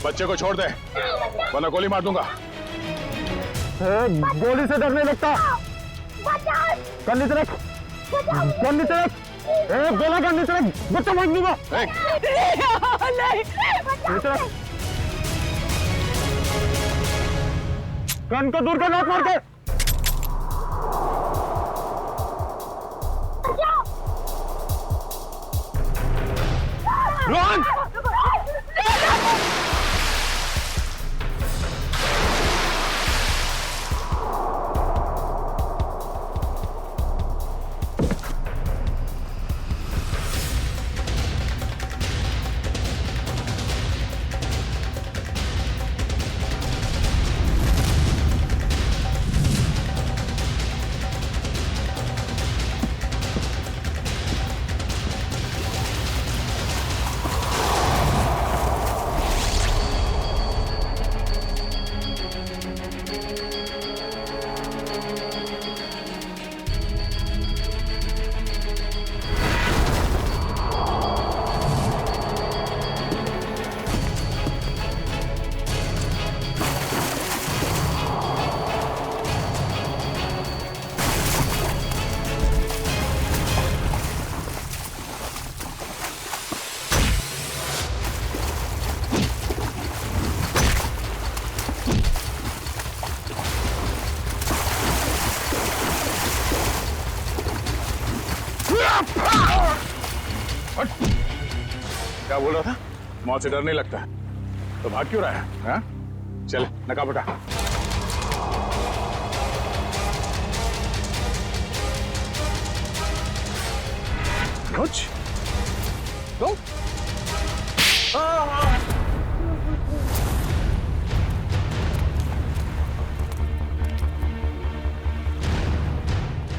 बच्चे को छोड़ दे वरना गोली मार दूंगा। गोली से डरने लगता। कर नीचे रख, कर नीचे रख, गोला कर नीचे रख, बच्चा मार दूंगा। नीचे रख, गन को दूर कर, लात मार के। रोहन! क्या बोल रहा था? मौत से डर नहीं लगता तो भाग क्यों रहा है? हाँ? चल नकाब उठा। कुछ तो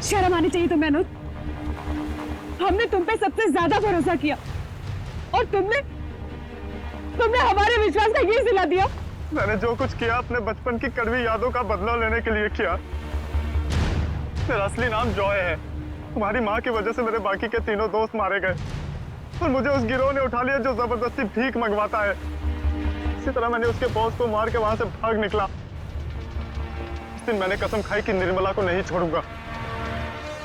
शर्म आनी चाहिए तुम्हें अनुज। हमने तुम पे सबसे ज्यादा भरोसा किया और तुमने हमारे विश्वास का ये सिला दिया। मैंने जो कुछ किया अपने बचपन की कड़वी यादों का बदला लेने के लिए किया। मेरा असली नाम जॉय है। तुम्हारी माँ की वजह से मेरे बाकी के तीनों दोस्त मारे गए और मुझे उस गिरोह ने उठा लिया जो जबरदस्ती भीख मंगवाता है। इसी तरह मैंने उसके बॉस को मार के वहां से भाग निकला। उस दिन मैंने कसम खाई कि निर्मला को नहीं छोड़ूंगा।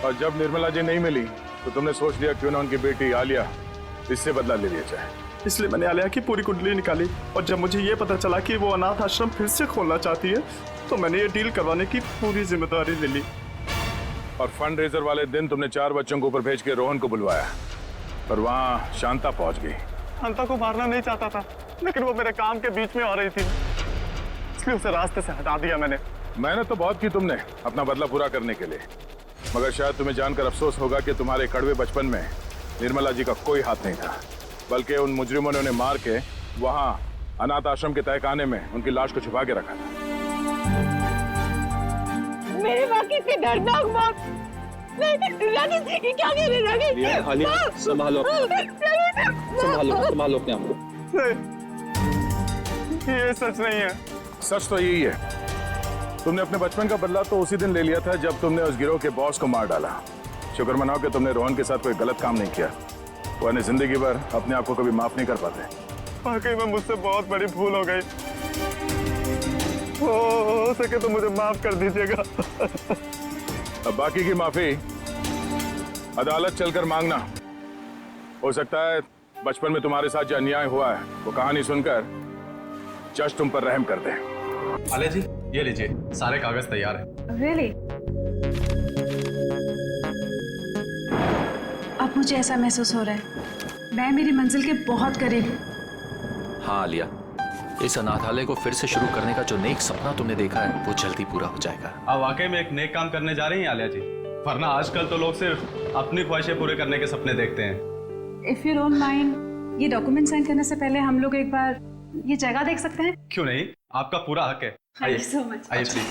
और जब निर्मला जी नहीं मिली तो तुमने सोच लिया क्यों ना उनकी बेटी आलिया इससे बदला ले लिया जाए। इसलिए मैंने आलिया की पूरी कुंडली निकाली और जब मुझे ये पता चला कि वो अनाथ आश्रम फिर से खोलना चाहती है तो मैंने ये डील करवाने की पूरी जिम्मेदारी ले ली। और फंड रेजर वाले दिन तुमने 4 बच्चों को ऊपर भेज के रोहन को बुलवाया पर वहां शांता पहुंच गई। शांता को मारना नहीं चाहता था लेकिन वो मेरे काम के बीच में आ रही थी, इसलिए उसे रास्ते से हटा दिया मैंने। मेहनत तो बहुत की तुमने अपना बदला पूरा करने के लिए, मगर शायद तुम्हें जानकर अफसोस होगा कि तुम्हारे कड़वे बचपन में निर्मला जी का कोई हाथ नहीं था, बल्कि उन मुजरिमों ने उन्हें मार के वहां अनाथ आश्रम के तहखाने में उनकी लाश को छुपा के रखा था। मेरी माँ की इतनी दर्दनाक मौत। ये क्या कह रहे राकेश? संभालो संभालो अपने आप को। नहीं, ये सच नहीं है। सच तो यही है, तुमने अपने बचपन का बदला तो उसी दिन ले लिया था जब तुमने उस गिरोह के बॉस को मार डाला। शुक्र मनाओ कि तुमने रोहन के साथ कोई गलत काम नहीं किया, वरना जिंदगी भर अपने आप को कभी माफ नहीं कर पाते। वाकई में मुझसे बहुत बड़ी भूल हो गई। हो सके तो मुझे माफ कर दीजिएगा। अब बाकी की माफी अदालत चलकर मांगना। हो सकता है बचपन में तुम्हारे साथ जो अन्याय हुआ है वो कहानी सुनकर जज तुम पर रहम कर दे। आलिया जी ये लीजिए, सारे कागज तैयार हैं। Really? अब मुझे ऐसा महसूस हो रहा है मैं मेरी मंजिल के बहुत करीब हूँ। हाँ आलिया, इस अनाथालय को फिर से शुरू करने का जो नेक सपना तुमने देखा है वो जल्दी पूरा हो जाएगा। आप वाकई में एक नेक काम करने जा रही हैं आलिया जी, वरना आजकल तो लोग सिर्फ अपनी ख्वाहिशें पूरे करने के सपने देखते हैं। इफ यू डोंट माइंड, ये डॉक्यूमेंट साइन करने से पहले हम लोग एक बार ये जगह देख सकते हैं? क्यों नहीं, आपका पूरा हक है। Thank you so much. आइए प्लीज।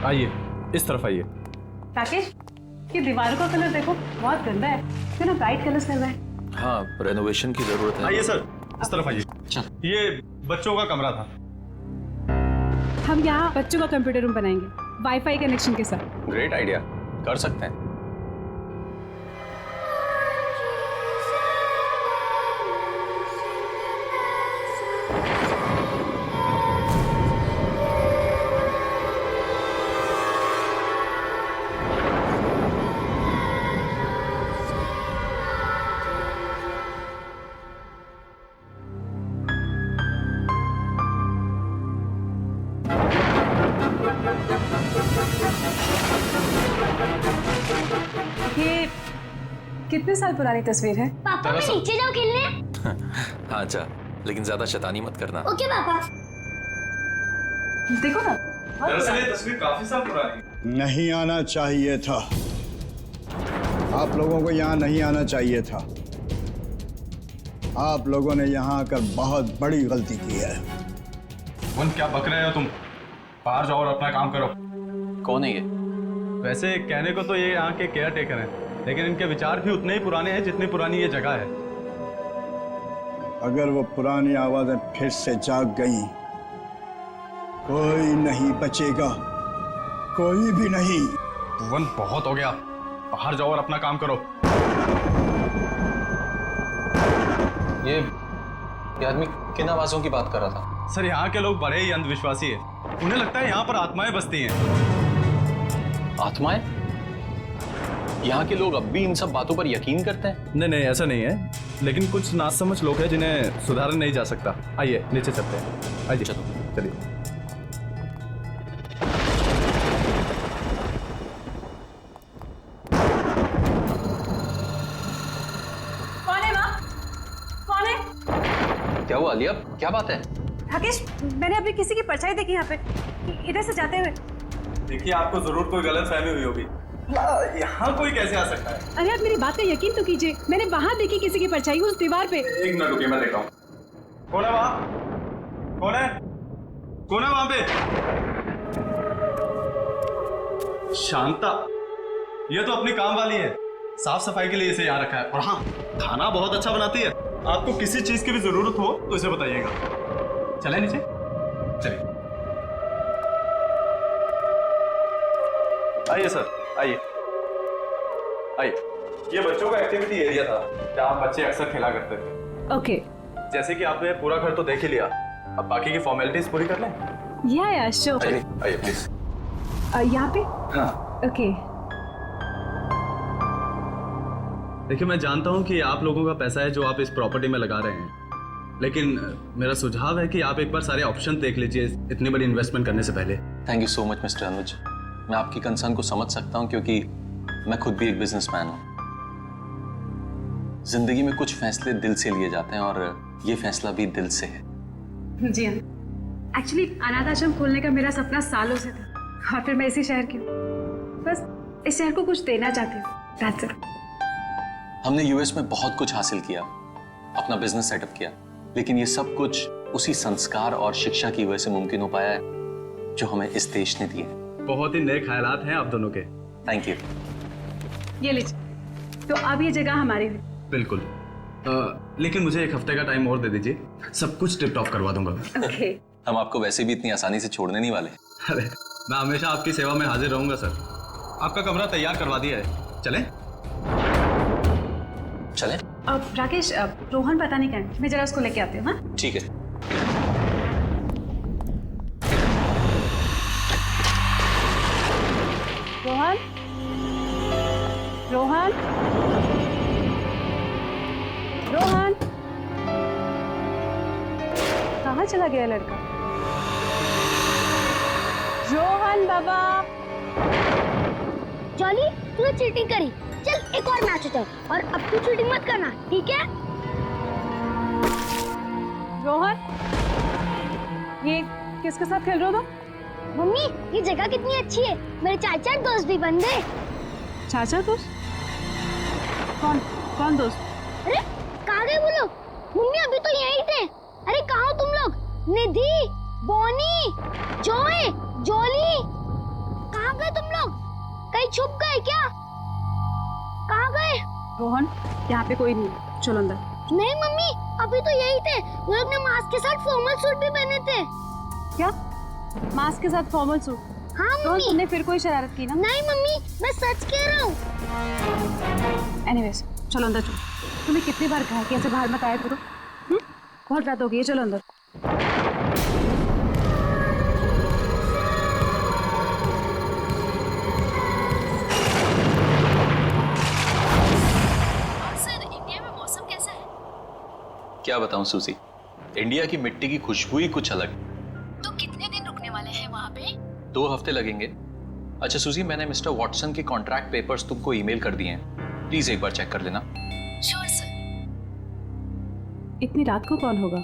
आइए इस तरफ आइए। राकेश, ये दीवारों का कलर देखो बहुत गंदा है, क्यों ना ब्राइट कलर्स करना है? हाँ, रेनोवेशन की जरूरत है। आइए सर, इस तरफ आइए। ये बच्चों का कमरा था। हम यहाँ बच्चों का कंप्यूटर रूम बनाएंगे वाईफाई कनेक्शन के साथ। ग्रेट आइडिया, कर सकते हैं। ये कितने साल पुरानी तस्वीर है? पापा मैं नीचे जाऊँ खेलने? हाँ जा, लेकिन ज्यादा शैतानी मत करना। ओके पापा। देखो ना। दरअसल ये तस्वीर काफी साल पुरानी। नहीं आना चाहिए था, आप लोगों को यहाँ नहीं आना चाहिए था। आप लोगों ने यहाँ आकर बहुत बड़ी गलती की है। उन क्या बक रहे हो तुम? बाहर जाओ और अपना काम करो। कौन है ये? वैसे कहने को तो ये यहाँ के केयर टेकर हैं, लेकिन इनके विचार भी उतने ही पुराने हैं जितनी पुरानी ये जगह है। अगर वो पुरानी आवाजें फिर से जाग गई, कोई नहीं बचेगा, कोई भी नहीं। भुवन बहुत हो गया, बाहर जाओ और अपना काम करो। ये आदमी किन आवाजों की बात कर रहा था? सर यहाँ के लोग बड़े ही अंधविश्वासी हैं। उन्हें लगता है यहाँ पर आत्माएं बसती हैं। आत्माएं? यहाँ के लोग अब भी इन सब बातों पर यकीन करते हैं? नहीं नहीं ऐसा नहीं है, लेकिन कुछ नासमझ लोग हैं जिन्हें सुधारा नहीं जा सकता। आइए नीचे चलते हैं। आइए चलो। चलिए। कौन है माँ? कौन है? क्या हुआ आलिया, क्या बात है? राकेश, मैंने अभी किसी की परछाई देखी यहाँ पे, इधर से जाते हुए। देखिए आपको जरूर कोई गलत फहमी हुई होगी। यहाँ कोई कैसे आ सकता है? अरे आप मेरी बात का यकीन तो कीजिए, मैंने वहाँ देखी किसी की परछाई उस दीवार पे। एक मिनट रुकिए, मैं देखता हूँ। कौन है वहाँ? कौन है? कौन है वहाँ पे? शांता, ये तो अपनी काम वाली है। साफ सफाई के लिए इसे यहाँ रखा है। और हाँ, खाना बहुत अच्छा बनाती है। आपको किसी चीज की भी जरूरत हो तो इसे बताइएगा। चले नीचे, चलिए। आइए सर, आइए आइए। ये बच्चों का एक्टिविटी एरिया था जहाँ बच्चे अक्सर खेला करते थे। ओके। जैसे कि आपने पूरा घर तो देख ही लिया, अब बाकी की फॉर्मेलिटीज पूरी कर लें। या श्योर। आइए आइए प्लीज। यहाँ पे? हाँ ओके। देखिए, मैं जानता हूँ कि आप लोगों का पैसा है जो आप इस प्रॉपर्टी में लगा रहे हैं, लेकिन मेरा सुझाव है कि आप एक बार सारे ऑप्शन देख लीजिए इतनी बड़ी इन्वेस्टमेंट करने से पहले। Thank you so much mister Anuj, मैं आपकी कंसर्न को समझ सकता हूँ क्योंकि मैं खुद भी एक बिजनेसमैन हूँ। जिंदगी में कुछ फैसले दिल से लिए जाते हैं और ये फैसला भी दिल से है। जी हाँ, एक्चुअली अनाथ आश्रम खोलने का मेरा सपना सालों से था और फिर मैं इसी शहर की हूँ। बस इस शहर को कुछ देना चाहती हूँ। That's it. हमने यूएस में बहुत कुछ हासिल किया, अपना बिजनेस सेटअप किया, लेकिन ये सब कुछ उसी संस्कार और शिक्षा की वजह से मुमकिन हो पाया है जो हमें इस देश ने दिए। बहुत ही नए ख्यालात हैं आप दोनों के। Thank you. ये लीजिए, तो अब ये जगह हमारी है। बिल्कुल। लेकिन मुझे एक हफ्ते का टाइम और दे दीजिए, सब कुछ टिप टॉप करवा दूंगा। ओके। हम आपको वैसे भी इतनी आसानी से छोड़ने नहीं वाले। अरे मैं हमेशा आपकी सेवा में हाजिर रहूंगा सर। आपका कमरा तैयार करवा दिया है, चलें? चलें? अब राकेश, अब रोहन पता नहीं कहाँ, मैं जरा उसको लेके आती हूँ। हाँ ठीक है। रोहन, रोहन, रोहन, कहाँ चला गया लड़का? रोहन बाबा। जॉली, तूने चीटिंग करी। चल एक और मैच होता है और अब तू चीटिंग मत करना, ठीक है? रोहन, ये किसके साथ खेल रहे हो तुम? मम्मी, ये जगह कितनी अच्छी है। मेरे चाचा दोस्त भी बन गए। चाचा दोस्त? कौन कौन दोस्त? अरे कहाँ गए वो लोग? मम्मी अभी तो यहीं थे। अरे कहाँ हो तुम लोग? निधि, बॉनी, जॉय, जॉली, कहाँ गए तुम लोग? कहीं छुप गए क्या? कहाँ गए? रोहन, यहाँ पे कोई नहीं, चलो अंदर। नहीं मम्मी, अभी तो यही थे। वो लोग ने मास्क के साथ फॉर्मल सूट भी पहने थे। क्या? मास्क के साथ फॉर्मल सूट। हाँ रोहन, मम्मी। तुमने फिर कोई शरारत की ना? नहीं मम्मी, मैं सच कह रहा हूँ। एनीवेज, चलो अंदर चलो। तुम्हें कितनी बार कहा कि ऐसे बाहर मत आया करो? बहुत रात हो गई है, चलो अंदर। क्या बताऊं सूजी, इंडिया की मिट्टी की खुशबू ही कुछ अलग। तो कितने दिन रुकने वाले हैं वहाँ पे? 2 हफ्ते लगेंगे। अच्छा सूजी, मैंने मिस्टर वॉटसन के कॉन्ट्रैक्ट पेपर्स तुमको ईमेल कर दिए हैं, प्लीज एक बार चेक कर लेना। Sure sir. इतनी रात को कौन होगा?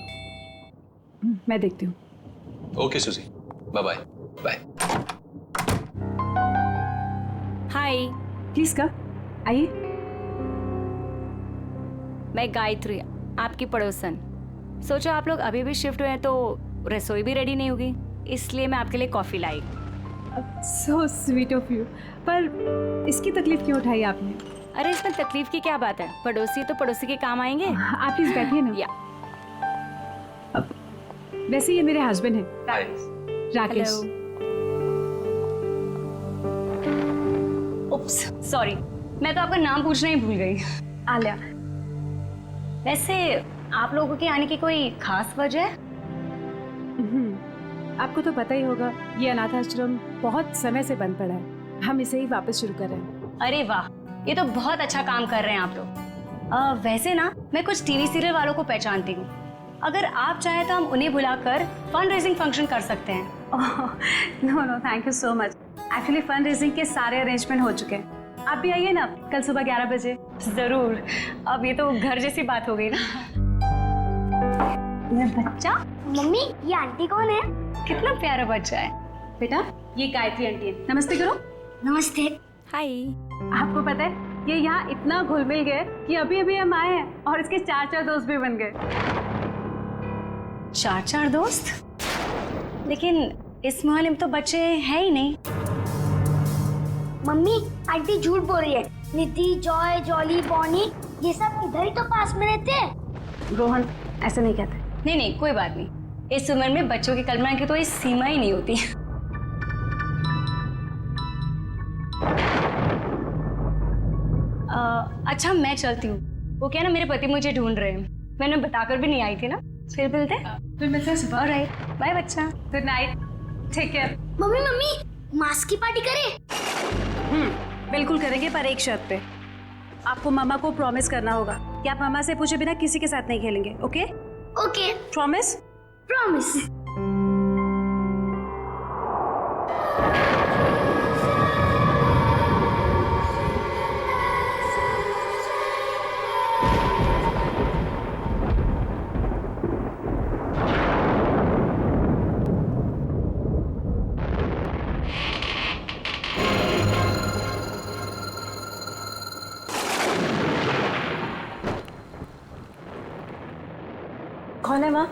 मैं देखती हूँ। Okay Susie, bye bye. Bye. Hi, please का आइए। मैं गायत्री, आपकी पड़ोसन। सोचो आप लोग अभी भी शिफ्ट हुए हैं तो रसोई भी रेडी नहीं होगी, इसलिए मैं आपके लिए coffee lie. So sweet of you. पर इसकी तकलीफ क्यों उठाई आपने? अरे इसमें तकलीफ की क्या बात है, पड़ोसी तो पड़ोसी के काम आएंगे। आप प्लीज बैठिए ना। या वैसे ये मेरे हस्बैंड हैं, हाय। राकेश। उप्स, सॉरी, मैं तो आपका नाम पूछना ही भूल गई। आलिया। वैसे आप लोगों के आने की कोई खास वजह है? आपको तो पता ही होगा, ये अनाथ आश्रम बहुत समय से बंद पड़ा है। हम इसे ही वापस शुरू कर रहे हैं। अरे वाह, ये तो बहुत अच्छा काम कर रहे हैं आप लोग। वैसे ना, मैं कुछ टीवी सीरियल वालों को पहचानती हूँ। अगर आप चाहें तो हम उन्हें बुलाकर फंड रेजिंग फंक्शन कर सकते हैं। No thank you so much. Actually fund raising के सारे अरेंजमेंट हो चुके हैं। आप भी आइए ना कल सुबह 11 बजे। जरूर। अब ये तो घर जैसी बात हो गई ना। ये बच्चा मम्मी, ये आंटी कौन है? कितना प्यारा बच्चा है। बेटा, ये गायत्री आंटी है। नमस्ते करो। नमस्ते। हाय। आपको पता है ये यहाँ इतना घुल मिल गए कि अभी अभी हम आए हैं और इसके 4 दोस्त भी बन गए। 4 दोस्त? लेकिन इस मोहल्ले में तो बच्चे हैं ही नहीं। मम्मी, आंटी झूठ बोल रही है। निधि, जॉय, जॉली, बॉनी, ये सब इधर ही तो पास में रहते हैं। रोहन, ऐसे नहीं कहते। नहीं, कोई बात नहीं। इस उम्र में बच्चों की कल्पना की कोई सीमा ही नहीं होती। अच्छा, मैं चलती हूँ। वो क्या ना, मेरे पति मुझे ढूंढ रहे हैं। मैंने बताकर भी नहीं आई थी ना। फिर मिलते हैं सुबह। ऑलराइट, बाय बच्चा। Good night, take care. मम्मी, मास्क की पार्टी करें? बिल्कुल करेंगे, पर एक शर्त पे। आपको मामा को प्रॉमिस करना होगा कि आप मामा से पूछे बिना किसी के साथ नहीं खेलेंगे। ओके? Okay, promise? प्रॉमिस। कौन है माँ?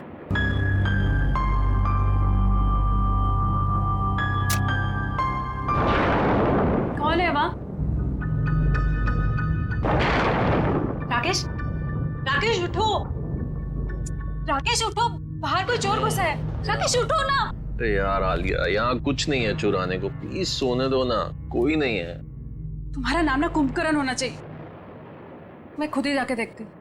कौन है माँ? राकेश, राकेश उठो। राकेश उठो, बाहर कोई चोर घुसा है। राकेश उठो ना। अरे यार आलिया, यहाँ कुछ नहीं है चुराने को, प्लीज सोने दो ना, कोई नहीं है। तुम्हारा नाम ना कुंभकर्ण होना चाहिए। मैं खुद ही जाके देखती हूँ।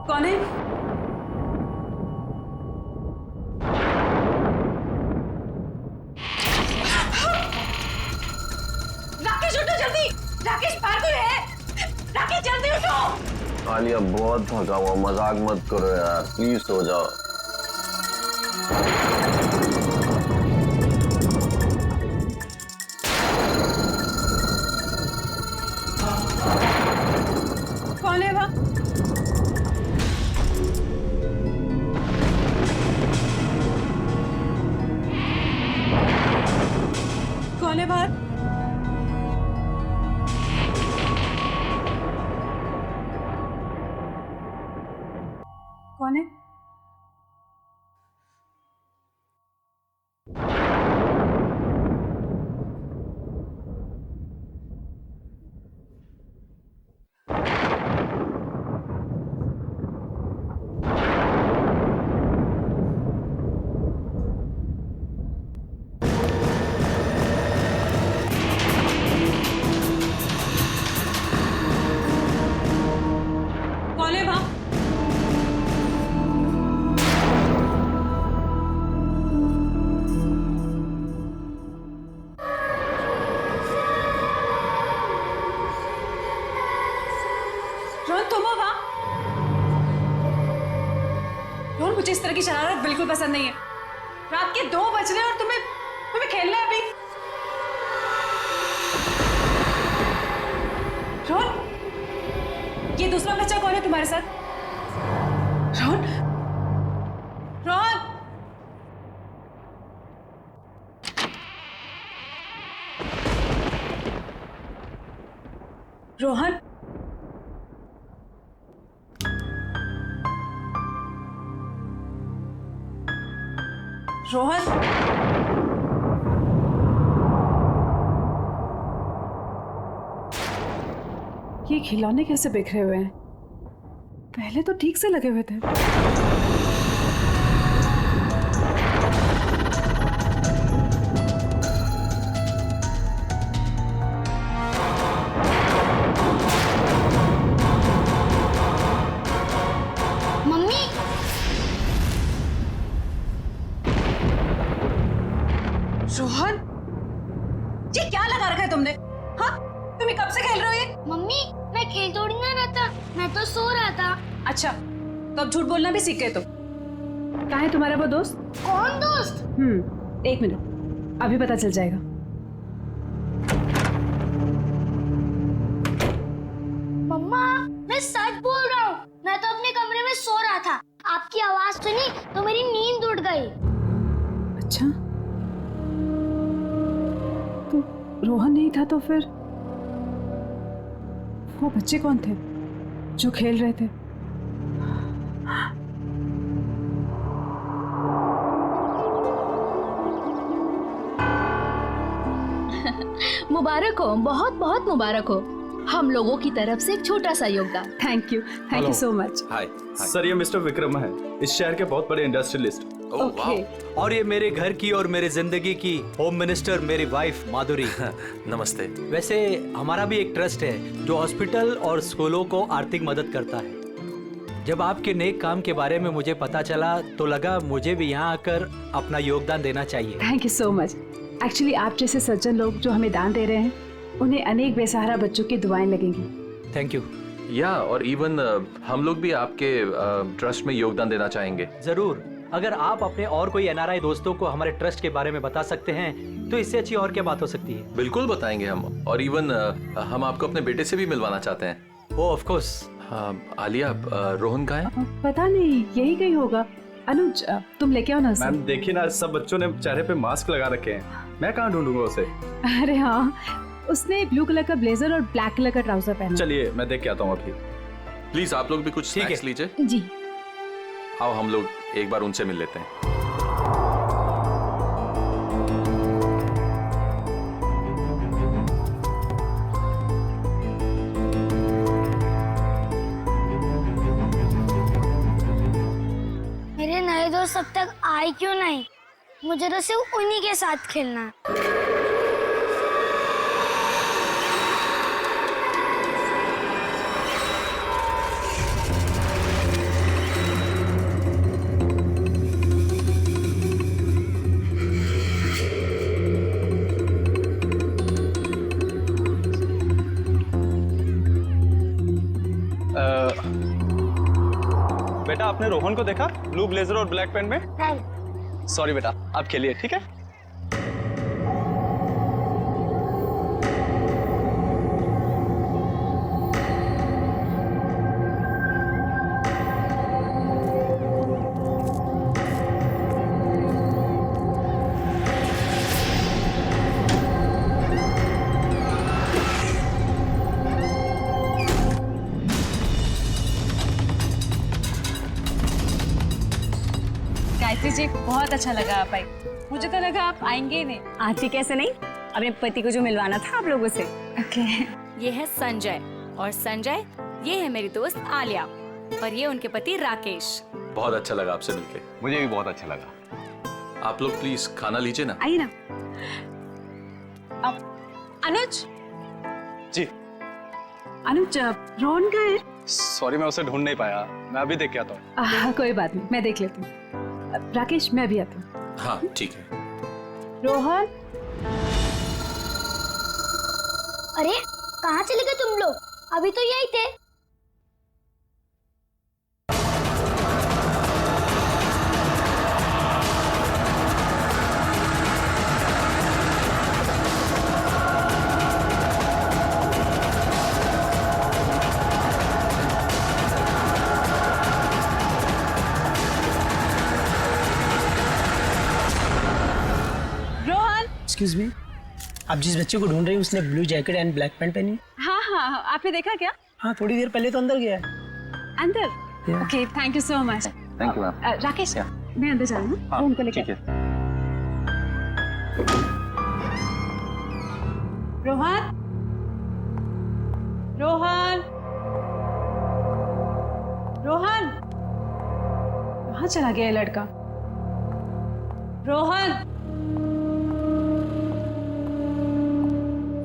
कौन है? राकेश उठो जल्दी। राकेश बाहर कोई है। राकेश जल्दी उठो। आलिया बहुत थका हुआ, मजाक मत करो यार, प्लीज सो जाओ। कौन है वह? कौन है बाहर? कौन है? कौन है वहां? रोहन, तुम हो वहां? रोहन, मुझे इस तरह की शरारत बिल्कुल पसंद नहीं है। रात के 2 बज रहे हैं और तुम्हें खेलना है अभी। रोहन, ये दूसरा बच्चा कौन है तुम्हारे साथ? रोहन, रोहन, रोहन, रोहन, ये खिलौने कैसे बिखरे हुए हैं? पहले तो ठीक से लगे हुए थे। मम्मी, रोहन, ये क्या लगा रखा है तुमने? हाँ, तुम्हें कब से खेल रहे हो ये? मम्मी, मैं खेल थोड़ी ना रहा था, मैं तो सो रहा था। अच्छा, तो अब झूठ बोलना भी सीख गए तुम। कहाँ है तुम्हारा वो दोस्त? कौन दोस्त? 1 मिनट, अभी पता चल जाएगा। मम्मा, मैं सच बोल रहा हूँ, मैं तो अपने कमरे में सो रहा था। आपकी आवाज सुनी तो मेरी नींद उड़ गई। अच्छा, तो रोहन नहीं था तो फिर वो बच्चे कौन थे जो खेल रहे थे? मुबारक हो, बहुत बहुत मुबारक हो। हम लोगों की तरफ से एक छोटा सा योगदान। Thank you so much. Hi sir, ये मिस्टर विक्रम है, इस शहर के बहुत बड़े इंडस्ट्रियलिस्ट। ओके, और ये मेरे घर की और मेरे जिंदगी की होम मिनिस्टर मेरी वाइफ माधुरी। नमस्ते। वैसे हमारा भी एक ट्रस्ट है जो हॉस्पिटल और स्कूलों को आर्थिक मदद करता है। जब आपके नेक काम के बारे में मुझे पता चला तो लगा मुझे भी यहाँ आकर अपना योगदान देना चाहिए। Thank you so much. Actually आप जैसे सज्जन लोग जो हमें दान दे रहे हैं, उन्हें अनेक बेसहारा बच्चों की दुआएं लगेंगी। Thank you. या और इवन हम लोग भी आपके ट्रस्ट में योगदान देना चाहेंगे। जरूर, अगर आप अपने और कोई एनआरआई दोस्तों को हमारे ट्रस्ट के बारे में बता सकते हैं तो इससे अच्छी और क्या बात हो सकती है। बिल्कुल बताएंगे हम, और इवन हम आपको अपने बेटे से भी मिलवाना चाहते हैं। ओ ऑफ कोर्स। आलिया, रोहन कहाँ है? पता नहीं, यही कहीं होगा। अनुज, तुम लेके आओ ना उसे। मैम देखिए ना, सब बच्चों ने चेहरे पे मास्क लगा रखे हैं, मैं कहाँ ढूंढूंगा उसे? अरे हाँ, उसने ब्लू कलर का ब्लेजर और ब्लैक कलर का ट्राउजर पहना। चलिए मैं देख के आता हूँ अभी। प्लीज आप लोग भी कुछ ठीक है। स्नैक्स लीजिए। जी। आओ हम लोग एक बार उनसे मिल लेते हैं। मेरे नए दोस्त अब तक आए क्यों नहीं? मुझे तो सिर्फ उन्हीं के साथ खेलना है। बेटा, आपने रोहन को देखा ब्लू ब्लेजर और ब्लैक पैंट में? नहीं। सॉरी बेटा, आप खेलिए, ठीक है? जी बहुत अच्छा लगा आप आई। मुझे तो लगा आप आएंगे ही नहीं। आती कैसे नहीं, अपने पति को जो मिलवाना था आप लोगों से। ओके। ये है संजय, और संजय ये है मेरी दोस्त आलिया, और ये उनके पति राकेश। बहुत अच्छा लगा आपसे मिलके। मुझे भी बहुत अच्छा लगा। आप लोग प्लीज खाना लीजिए ना। आइए ना। अब अनुज। जी। अनुज, रोहन का है? सॉरी, मैं उसे ढूंढ नहीं पाया, मैं अभी देख के आता हूँ। कोई बात नहीं, मैं देख लेती हूँ। राकेश, मैं भी आती हूँ। हाँ ठीक है। रोहन। अरे कहाँ चले गए तुम लोग? अभी तो यही थे। एक्सक्यूज मी, आप जिस बच्चे को ढूंढ रही हैं उसने blue jacket and black pant पहनी है? हाँ हाँ, आपने देखा क्या? हाँ, थोड़ी देर पहले तो अंदर गया है। अंदर? Okay, thank you so much. Thank you ma'am. Rakesh, मैं अंदर जा रही हूँ। हाँ, उनको लेकर। ठीक है। रोहन, रोहन, रोहन, कहाँ चला गया ये लड़का? रोहन,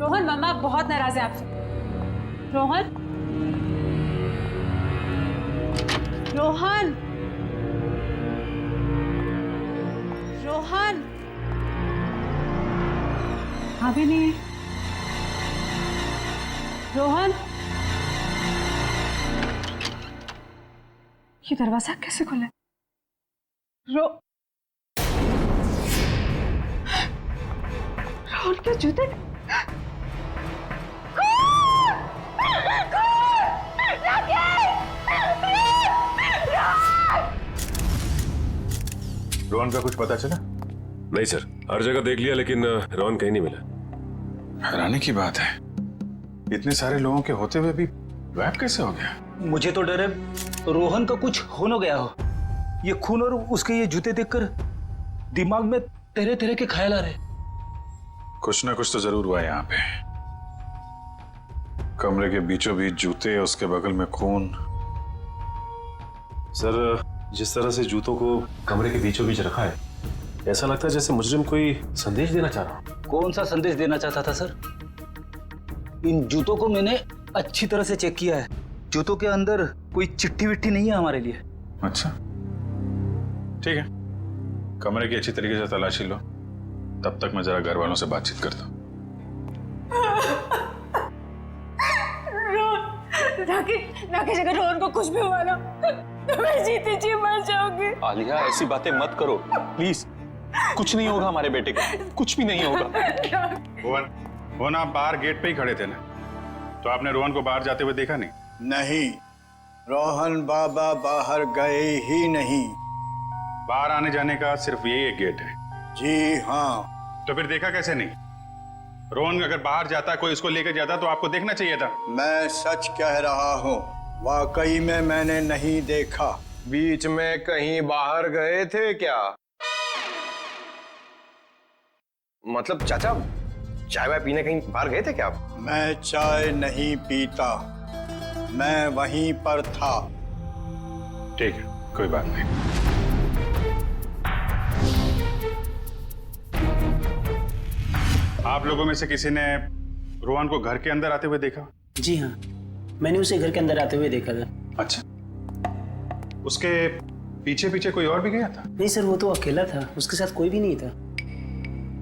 रोहन, मम्मा बहुत नाराज है आपसे। रोहन, रोहन, रोहन, अभी नहीं। रोहन, ये दरवाजा कैसे खुला? रोहन के जूते। रोहन का कुछ पता चला? नहीं सर, हर जगह देख लिया लेकिन रोहन कहीं नहीं मिला। हैरानी की बात है, इतने सारे लोगों के होते हुए भी गायब कैसे हो गया? मुझे तो डर है रोहन का कुछ हो न गया हो। ये खून और उसके ये जूते देखकर दिमाग में तरह तरह के ख्याल आ रहे। कुछ ना कुछ तो जरूर हुआ यहाँ पे। कमरे के बीचों बीच जूते, उसके बगल में खून। सर, जिस तरह से जूतों को कमरे के बीचों बीच रखा है, ऐसा लगता है जैसे मुजरिम कोई संदेश देना चाह रहा। कौन सा संदेश देना चाहता था सर? इन जूतों को मैंने अच्छी तरह से चेक किया है। जूतों के अंदर कोई चिट्ठी विट्ठी नहीं है हमारे लिए। अच्छा ठीक है, कमरे की अच्छी तरीके से तलाशी लो, तब तक मैं जरा घर वालों से बातचीत करता हूँ। राकेश, अगर रोहन को कुछ भी हुआ ना तो मैं जीती जी मर जाऊंगी। आलिया, ऐसी बातें मत करो प्लीज। कुछ नहीं होगा हमारे बेटे को, कुछ भी नहीं होगा। भुवन, आप बाहर गेट पे ही खड़े थे ना, तो आपने रोहन को बाहर जाते हुए देखा नहीं? नहीं, रोहन बाबा बाहर गए ही नहीं। बाहर आने जाने का सिर्फ यही एक गेट है? जी हाँ। तो फिर देखा कैसे नहीं? रोहन अगर बाहर जाता, कोई उसको लेकर जाता तो आपको देखना चाहिए था। मैं सच कह रहा हूँ, वाकई में मैंने नहीं देखा। बीच में कहीं बाहर गए थे क्या? मतलब चाचा, चाय वाय पीने कहीं बाहर गए थे क्या आप? मैं चाय नहीं पीता, मैं वहीं पर था। ठीक है, कोई बात नहीं। आप लोगों में से किसी ने रोहन को घर के अंदर आते हुए देखा? जी हाँ, मैंने उसे घर के अंदर आते हुए देखा था। अच्छा, उसके पीछे पीछे कोई और भी गया था? नहीं सर, वो तो अकेला था, उसके साथ कोई भी नहीं था।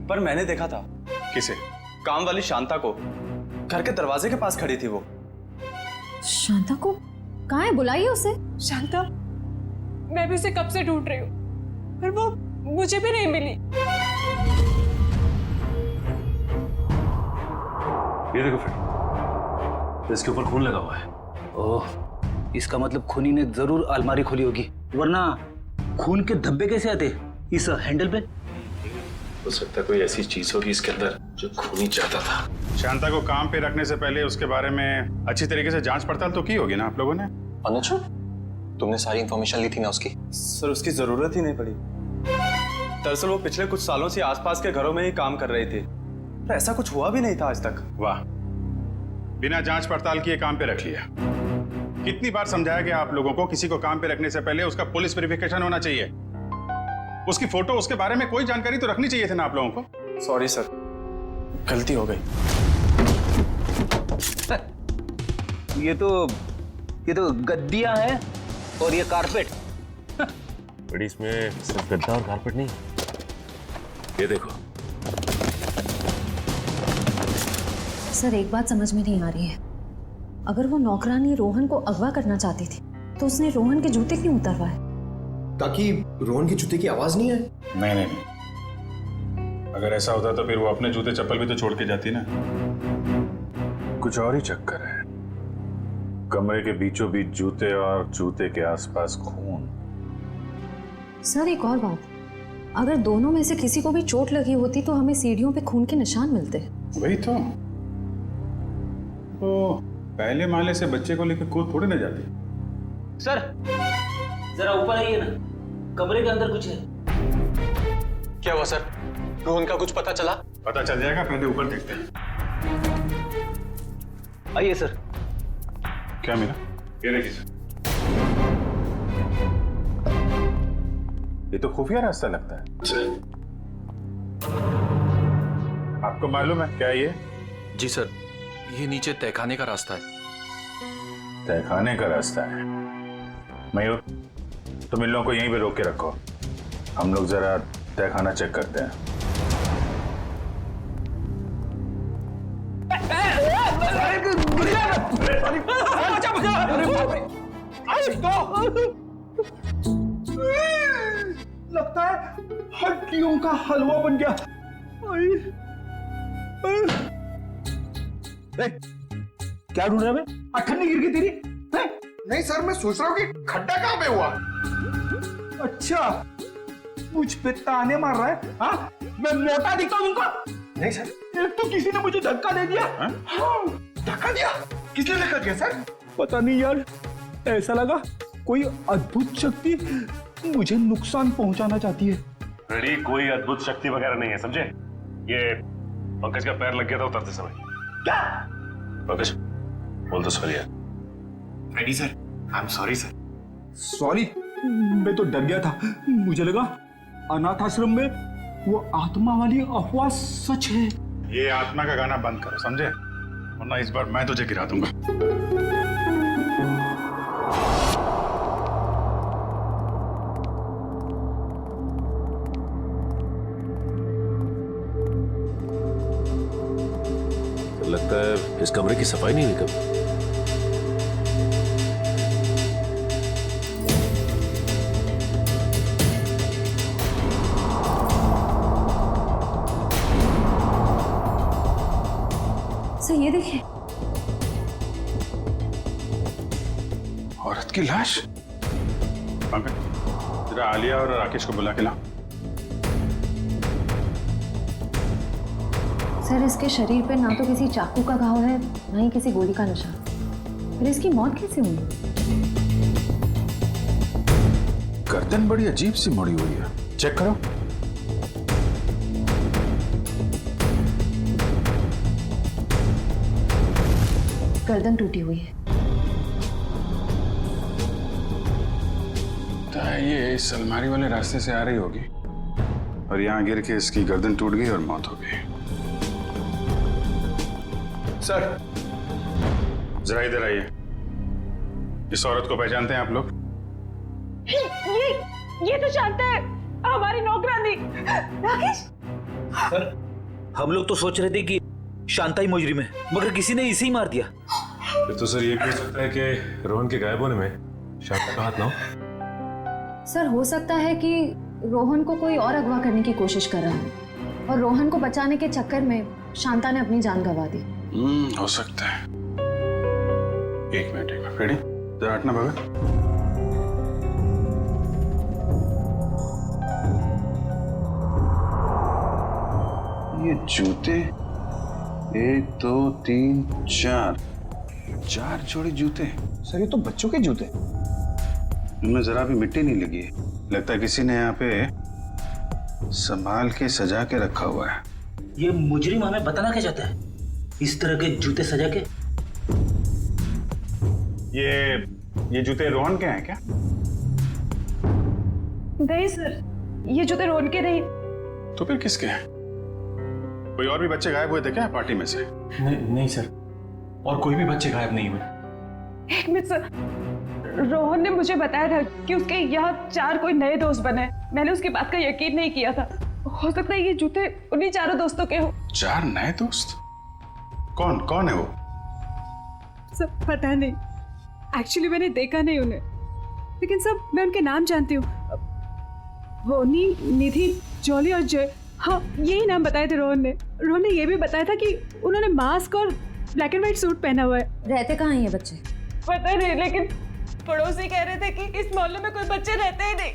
पर मैंने देखा था। किसे? काम वाली शांता को, घर के दरवाजे के पास खड़ी थी वो। शांता को कहाँ है? बुलाइए उसे। शांता, मैं भी उसे कब से ढूंढ रही हूँ, पर वो मुझे भी नहीं मिली। ये देखो फ्रेंड, इसके ऊपर खून लगा हुआ है। ओह, इसका मतलब खूनी ने जरूर अलमारी खोली होगी, वरना खून के धब्बे कैसे आते इस हैंडल पे? हो सकता है कोई ऐसी चीज होगी इसके अंदर जो खूनी चाहता था। शांता को काम पे रखने से पहले उसके बारे में अच्छी तरीके से जांच पड़ताल तो की होगी ना आप लोगों ने? अनुज, तुमने सारी इंफॉर्मेशन ली थी ना उसकी? सर, उसकी जरूरत ही नहीं पड़ी। दरअसल वो पिछले कुछ सालों से आसपास के घरों में ही काम कर रहे थे, पर ऐसा कुछ हुआ भी नहीं था आज तक। वाह, बिना जांच पड़ताल किए काम पे रख लिया। कितनी बार समझाया गया आप लोगों को, किसी को काम पे रखने से पहले उसका पुलिस वेरिफिकेशन होना चाहिए, उसकी फोटो, उसके बारे में कोई जानकारी तो रखनी चाहिए थी ना आप लोगों को। सॉरी सर, गलती हो गई। ये तो गद्दियां हैं और ये कारपेट। बड़ी इसमें सिर्फ गद्दा और कारपेट नहीं, ये देखो। सर एक बात समझ में नहीं आ रही है, अगर वो नौकरानी रोहन को अगवा करना चाहती थी तो उसने रोहन के जूते क्यों उतरवाए? ताकि रोहन के जूते की आवाज नहीं आए। नहीं, अगर ऐसा होता तो फिर वो अपने जूते चप्पल भी तो छोड़ के जाती ना। कुछ और ही चक्कर है। कमरे के बीचों बीच जूते और जूते के आसपास खून। सर एक और बात, अगर दोनों में से किसी को भी चोट लगी होती तो हमें सीढ़ियों पे खून के निशान मिलते। वही तो पहले माले से बच्चे को लेकर कूद थोड़ी ना जाती। सर जरा ऊपर आइए ना, कमरे के अंदर कुछ है। क्या हुआ सर? रोहन का कुछ पता चला? पता चल जाएगा, पहले ऊपर देखते हैं। आइए सर। क्या मिला? ये देखिए सर, ये तो खुफिया रास्ता लगता है। आपको मालूम है क्या ये? जी सर, ये नीचे तहखाने का रास्ता है। तहखाने का रास्ता है? मयूर, तुम इन लोगों को यहीं पे रोक के रखो, हम लोग जरा तहखाना चेक करते हैं। लगता है हड्डियों का हलवा बन गया। क्या ढूंढ रहा है? अठन्नी गिर गई तेरी? नहीं सर, मैं सोच रहा हूँ कि खड्डा कहाँ पे हुआ। अच्छा, मुझ पे ताने मार रहा है? हाँ, मैं मोटा दिखता हूँ तुमको? नहीं सर, एक तो किसी ने मुझे धक्का दे दिया। हाँ, धक्का दिया? किसने धक्का दिया सर? पता नहीं यार, ऐसा लगा कोई अद्भुत शक्ति मुझे नुकसान पहुंचाना चाहती है। रेडी, कोई अद्भुत शक्ति वगैरह नहीं है, समझे? ये पंकज का पैर लग गया था उतरते समय। क्या? पंकज, बोल दो सॉरी यार। Ready sir, I am sorry sir. Sorry? मैं तो डर गया था, मुझे लगा अनाथ आश्रम में वो आत्मा वाली अफवाह सच है। ये आत्मा का गाना बंद करो, समझे? वरना इस बार मैं तुझे गिरा दूंगा। लगता है इस कमरे की सफाई नहीं हुई कभी। सर ये देखिए, औरत की लाश। पंकज, जरा आलिया और राकेश को बुला के ला। सर इसके शरीर पे ना तो किसी चाकू का घाव है, ना ही किसी गोली का निशान। फिर इसकी मौत कैसे हुई? गर्दन बड़ी अजीब सी मुड़ी हुई है, चेक करो। गर्दन टूटी हुई है। तो ये इस अलमारी वाले रास्ते से आ रही होगी और यहाँ गिर के इसकी गर्दन टूट गई और मौत हो गई। सर, जरा इधर आइए। इस औरत को पहचानते हैं आप लोग? ये तो शांता है, हमारी नौकरानी। राकेश? सर, हम लोग तो सोच रहे थे कि शांता ही मुजरिम है, मगर किसी ने इसे ही मार दिया। फिर तो सर ये भी हो सकता है कि रोहन के गायब होने में शांता का हाथ ना हो। सर हो सकता है कि रोहन को कोई और अगवा करने की कोशिश कर रहा है और रोहन को बचाने के चक्कर में शांता ने अपनी जान गंवा दी। हो सकता है। एक मिनट रेडी, जरा हटना भगत। ये जूते 1 2 3 4 जोड़ी जूते। सर ये तो बच्चों के जूते। इनमें जरा भी मिट्टी नहीं लगी है। लगता है किसी ने यहाँ पे संभाल के सजा के रखा हुआ है। ये मुजरिम हमें बताना क्या चाहता है? इस तरह के जूते सजा के? ये जूते रोहन के हैं क्या? नहीं सर, ये जूते रोहन के नहीं। तो फिर किसके हैं? कोई और भी बच्चे गायब हुए थे क्या पार्टी में से? नहीं सर, और कोई भी बच्चे गायब नहीं हुए। एक मिनट सर, रोहन ने मुझे बताया था कि उसके यहाँ 4 कोई नए दोस्त बने। मैंने उसकी बात का यकीन नहीं किया था। हो सकता है ये जूते उन्हीं 4 दोस्तों के हो। 4 नए दोस्त? कौन है वो? सब पता नहीं, एक्चुअली मैंने देखा नहीं उन्हें, लेकिन सब मैं उनके नाम जानती हूँ। बोनी, निधि, जॉली और जय। हाँ, यही नाम बताए थे रोहन ने। रोहन ने ये भी बताया था कि उन्होंने मास्क और ब्लैक एंड व्हाइट सूट पहना हुआ है। रहते कहाँ हैं ये बच्चे? पता नहीं, लेकिन पड़ोसी कह रहे थे कि इस मोहल्ले में कोई बच्चे रहते ही नहीं।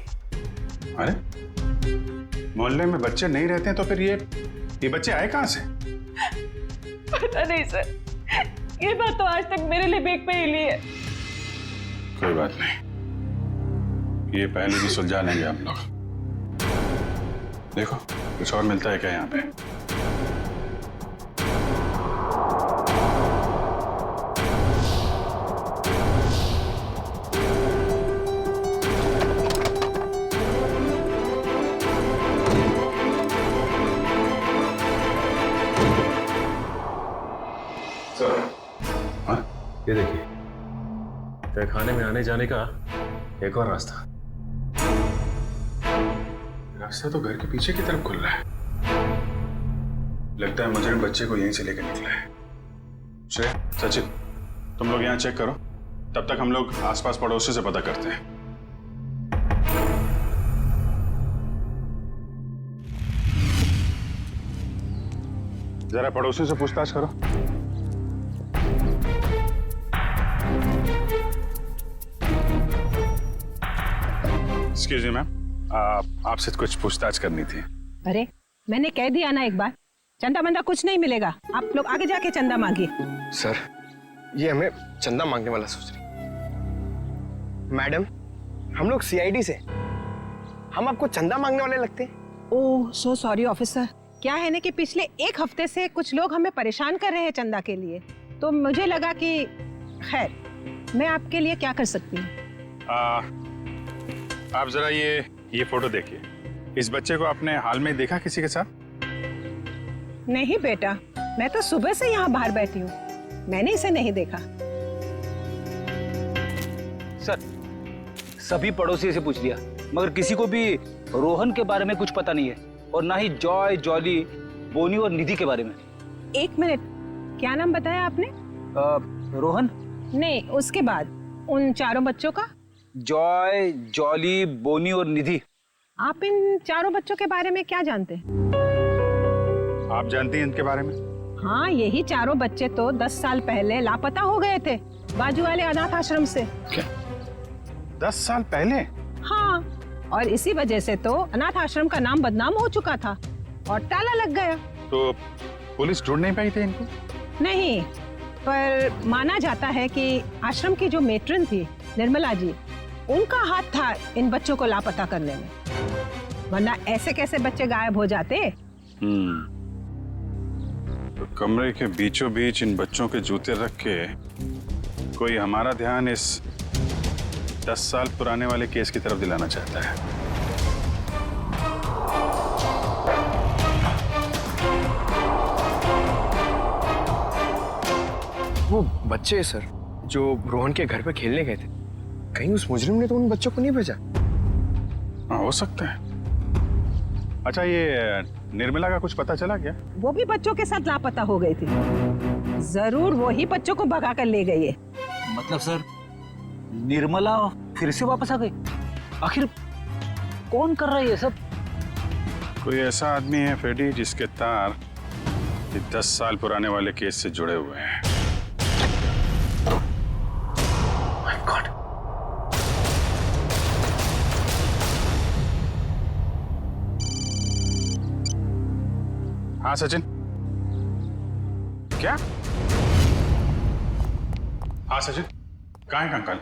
अरे मोहल्ले में बच्चे नहीं रहते हैं तो फिर ये बच्चे आए कहाँ से? पता नहीं सर, ये बात तो आज तक मेरे लिए बेक पे हिली है। कोई बात नहीं, ये पहले भी सुलझा लेंगे हम लोग। देखो कुछ और मिलता है क्या यहाँ पे? ये देखिए, तहखाने में आने जाने का एक और रास्ता तो घर के पीछे की तरफ खुल रहा है। लगता है मुजरिम बच्चे को यहीं से लेकर निकला है। श्रेया, सचिन, तुम लोग यहाँ चेक करो, तब तक हम लोग आसपास पड़ोसी से पता करते हैं। जरा पड़ोसी से पूछताछ करो। एक्सक्यूज मी मैम, आपसे कुछ पूछताछ करनी थी। अरे मैंने कह दिया ना एक बार, चंदा मंदा कुछ नहीं मिलेगा। आप लोग आगे जाके चंदा मांगिए। सर, ये हमें चंदा मांगने वाला सोच रही। मैडम, हम लोग सीआईडी से, हम आपको चंदा मांगने वाले लगते हैं। ओह सो सॉरी ऑफिसर। क्या है ना कि पिछले 1 हफ्ते से कुछ लोग हमें परेशान कर रहे हैं चंदा के लिए, तो मुझे लगा कि खैर मैं आपके लिए क्या कर सकती हूँ। आप जरा ये फोटो देखिए। इस बच्चे को आपने हाल में देखा किसी के साथ? नहीं बेटा, मैं तो सुबह से यहाँ बाहर बैठी हूँ, मैंने इसे नहीं देखा। सर, सभी पड़ोसी से पूछ लिया, मगर किसी को भी रोहन के बारे में कुछ पता नहीं है, और ना ही जॉय, जॉली, बोनी और निधि के बारे में। 1 मिनट, क्या नाम बताया आपने? रोहन? नहीं, उसके बाद उन 4 बच्चों का? जॉय, जॉली, बोनी और निधि। आप इन 4 बच्चों के बारे में क्या जानते हैं? आप जानती हैं इनके बारे में? हाँ, यही 4 बच्चे तो 10 साल पहले लापता हो गए थे बाजू वाले अनाथ आश्रम से। क्या? 10 साल पहले? हाँ, और इसी वजह से तो अनाथ आश्रम का नाम बदनाम हो चुका था और ताला लग गया। तो पुलिस ढूंढ नहीं पाई थी इनको? नहीं, पर माना जाता है कि आश्रम की जो मेट्रन थी निर्मला जी, उनका हाथ था इन बच्चों को लापता करने में, वरना ऐसे कैसे बच्चे गायब हो जाते। तो कमरे के बीचों बीच इन बच्चों के जूते रख के कोई हमारा ध्यान इस 10 साल पुराने वाले केस की तरफ दिलाना चाहता है। वो बच्चे सर जो रोहन के घर पे खेलने गए थे, कहीं उस मुजरिम ने तो उन बच्चों को नहीं भेजा? हाँ, हो सकता है। अच्छा, ये निर्मला का कुछ पता चला क्या? वो भी बच्चों के साथ लापता हो गई थी। जरूर वो ही बच्चों को भगा कर ले गई है। मतलब सर, निर्मला फिर से वापस आ गई? आखिर कौन कर रहा है ये सब? कोई ऐसा आदमी है फेडी जिसके तार 10 साल पुराने वाले केस से जुड़े हुए हैं। हाँ सचिन, क्या? हाँ सचिन, कहाँ है कंकाल?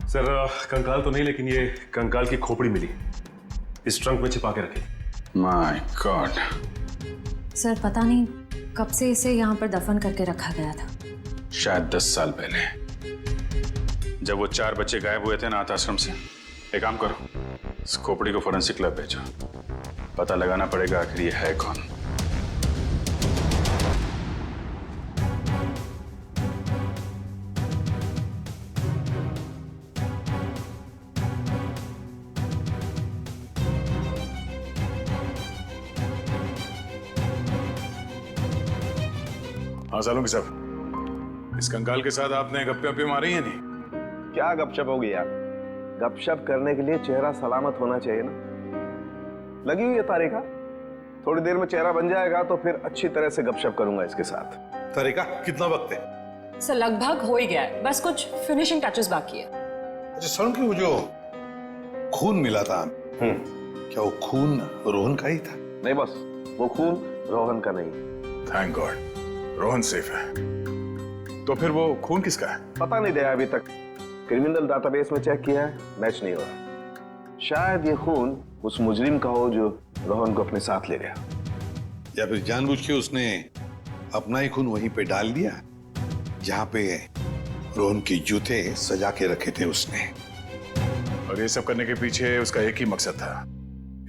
सर, कंकाल तो नहीं, लेकिन ये कंकाल की खोपड़ी मिली। इस ट्रंक में छिपा के रखी। My God. सर पता नहीं कब से इसे यहाँ पर दफन करके रखा गया था। शायद 10 साल पहले। जब वो 4 बच्चे गायब हुए थे अनाथ आश्रम से, एक काम करो, इस खोपड़ी को फोरेंसिक लैब भेजो। पता लगाना पड़ेगा आखिर ये है कौन। हाँ सालुंकी साहब, इस कंकाल के साथ आपने गप्पे वप्पे मारी है नहीं? क्या गपशप होगी यार? गपशप करने के लिए चेहरा सलामत होना चाहिए ना। लगी हुई है तारिका, थोड़ी देर में चेहरा बन जाएगा तो फिर अच्छी तरह से गपशप करूंगा इसके साथ। तारिका कितना वक्त है? सर लगभग हो ही गया है, बस कुछ फिनिशिंग टचेस बाकी है। अच्छा सालुंकी, वो जो खून मिला था, क्या वो खून रोहन का ही था? नहीं बस, वो खून रोहन का नहीं। थैंक गॉड, रोहन सेफ है। तो फिर वो खून किसका है? पता नहीं दया, अभी तक क्रिमिनल डाटाबेस में चेक किया है, मैच नहीं हो रहा। शायद ये खून उस मुजरिम का हो जो रोहन को अपने साथ ले गया, या फिर जानबूझ के उसने अपना ही खून वहीं पे डाल दिया जहां पे रोहन के जूते सजा के रखे थे उसने। और ये सब करने के पीछे उसका एक ही मकसद था,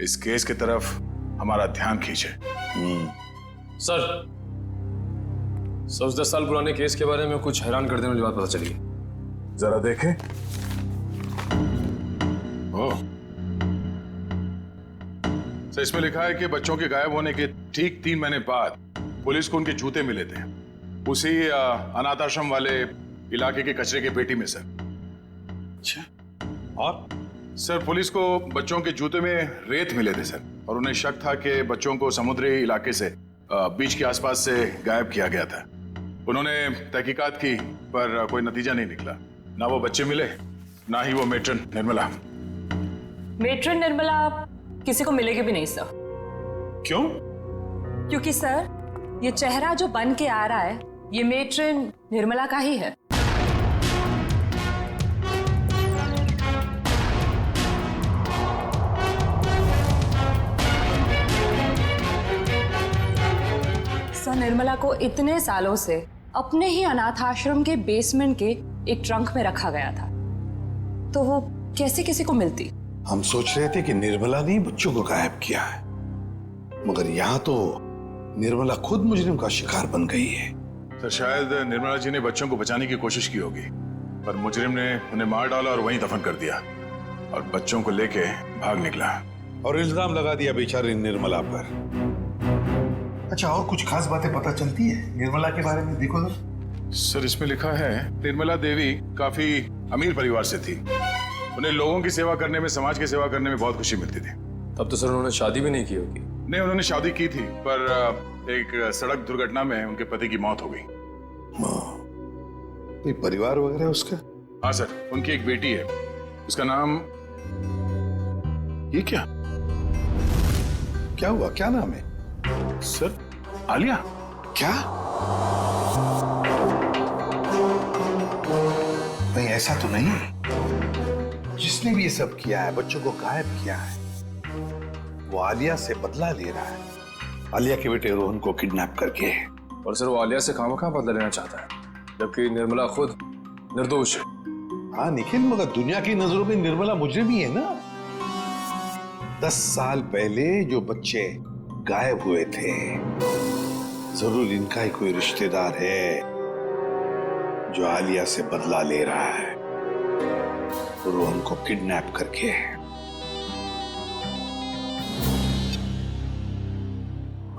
इस केस की तरफ हमारा ध्यान खींचे। सर 10 साल पुराने केस के बारे में कुछ हैरान कर देने वाली बात पता चली। जरा देखें। ओह, तो इसमें लिखा है कि बच्चों के गायब होने के ठीक 3 महीने बाद पुलिस को उनके जूते मिले थे, उसी अनाथ आश्रम वाले इलाके के कचरे की पेटी में सर। अच्छा, और सर पुलिस को बच्चों के जूते में रेत मिले थे सर, और उन्हें शक था कि बच्चों को समुद्री इलाके से बीच के आसपास से गायब किया गया था। उन्होंने तहकीकात की पर कोई नतीजा नहीं निकला। ना वो बच्चे मिले, ना ही वो मेट्रन निर्मला। मेट्रन निर्मला किसी को मिलेगी भी नहीं सर। क्यों? क्योंकि सर ये चेहरा जो बन के आ रहा है, ये मेट्रन निर्मला का ही है। सर निर्मला को इतने सालों से अपने ही अनाथ आश्रम के बेसमेंट के एक ट्रंक में रखा गया था, तो वो कैसे किसी को मिलती? हम सोच रहे थे कि निर्मला ने बच्चों को गायब किया है, मगर यहाँ तो निर्मला खुद मुजरिम का शिकार बन गई है। तो शायद निर्मला जी ने बच्चों को बचाने की कोशिश की होगी, पर मुजरिम ने उन्हें मार डाला और वहीं दफन कर दिया और बच्चों को लेके भाग निकला और इल्जाम लगा दिया बेचारी निर्मला पर। अच्छा, और कुछ खास बातें पता चलती है निर्मला के बारे में? देखो सर, इसमें लिखा है निर्मला देवी काफी अमीर परिवार से थी। उन्हें लोगों की सेवा करने में, समाज की सेवा करने में बहुत खुशी मिलती थी। तब तो सर उन्होंने शादी भी नहीं की होगी। नहीं, उन्होंने शादी की थी, पर एक सड़क दुर्घटना में उनके पति की मौत हो गई। कोई परिवार वगैरह उसका? हाँ सर, उनकी एक बेटी है, उसका नाम, ये क्या हुआ, क्या नाम है सर? आलिया। क्या? नहीं, ऐसा तो नहीं। जिसने भी ये सब किया है, बच्चों को गायब किया है, वो आलिया से बदला ले रहा है, आलिया के बेटे रोहन को किडनैप करके। और सर वो आलिया से खामखा बदला लेना चाहता है, जबकि निर्मला खुद निर्दोष है। हाँ निखिल, मगर दुनिया की नजरों में निर्मला मुजरिम ही है ना। 10 साल पहले जो बच्चे गायब हुए थे, जरूर इनका ही कोई रिश्तेदार है जो आलिया से बदला ले रहा है, रोहन को किडनैप करके।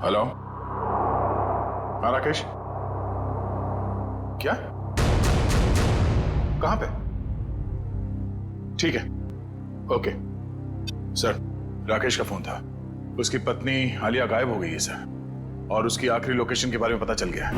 हेलो, हाँ राकेश, क्या? कहां पे? ठीक है, ओके सर। राकेश का फोन था, उसकी पत्नी आलिया गायब हो गई है सर, और उसकी आखिरी लोकेशन के बारे में पता चल गया है।